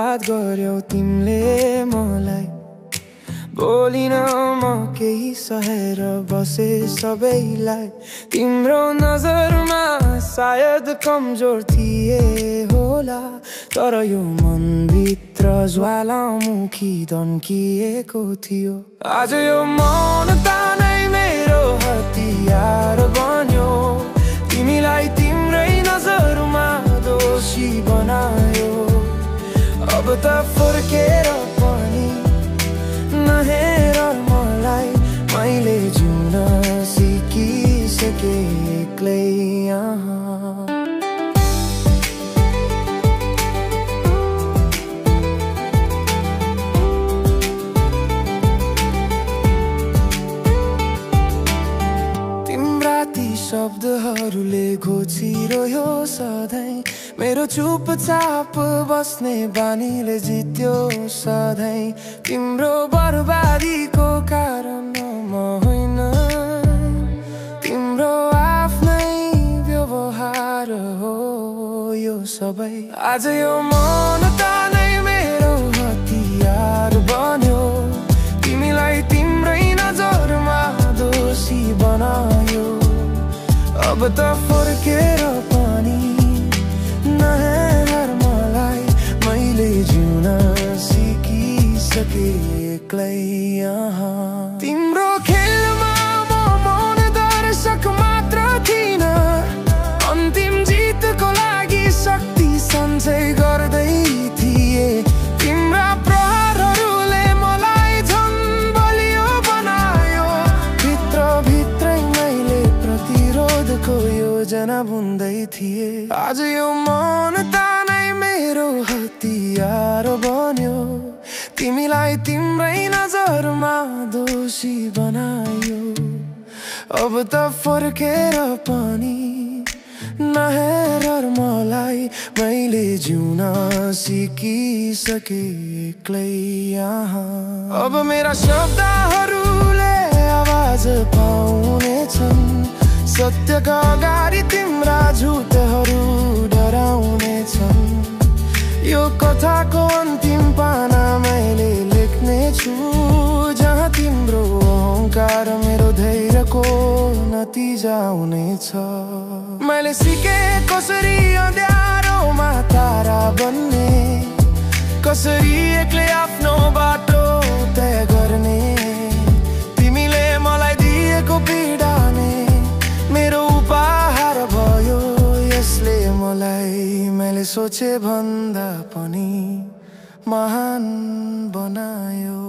याद गर्यौ तिमीले मलाई। बोलिन म केही सहेर बसे सबैलाई। तिम्रो नजरमा सायद कमजोर थिए होला, तर यो मनभित्र ज्वालामुखी दन्किएको थियो। आज यो मौनता नै मेरो हतियार बन्यो। तिमीलाई तिम्रै नजरमा दोषी बनायो। अब त फर्केर पनि नहेर मलाई। मैले जिउन सिकिसके एक्लै यहाँ। तिम्रा ती शब्दहरूले घोचिरह्यो सधैँ। मेरो चुपचाप बस्ने बानीले जित्यो सधैँ। तिम्रो बर्बादीको कारण म होइन, तिम्रो आफ्नै व्यवहार हो यो सबै। आज यो मौनता नै मेरो हतियार बन्यो। तिमीलाई तिम्रै नजरमा दोषी बनायो। अब त फर्केर पनि नहेर मलाई। मैले जिउन सिकिसके एक्लै यहाँ। तिम्रो खेलमा म मौन दर्शक मात्र थिइन। अन्तिम जितको लागि शक्ति सञ्चय गर्दै थिए। तिम्रा प्रहारहरूले मलाई झन् बलियो बनायो। भित्रभित्रै मैले प्रतिरोधको योजना बुन्दै थिए। आज यो मौनता नै मेरो हतियार बन्यो। तिमीलाई तिम्रै नजरमा दोषी बनायो। अब त फर्केर पनि नहेर मलाई। मैले जिउन सिकिसके एक्लै यहाँ। अब मेरा शब्दहरूले आवाज पाउनेछन्। सत्यका अगाडि तिम्रा झुटहरू डराउनेछन्। यो कथाको अन्तिम पाना मैले लेख्नेछु, जहाँ तिम्रो अहङ्कार मेरो धैर्यको नतिजा हुनेछ। मैले सिके कसरी अँध्यारोमा तारा बन्ने, कसरी एक्लै आफ्नो बाटो तय गर्ने। तिमीले मलाई दिएको पीडा नै मेरो उपहार भयो। यसले मलाई मैले सोचे भन्दा पनि महान बनायो।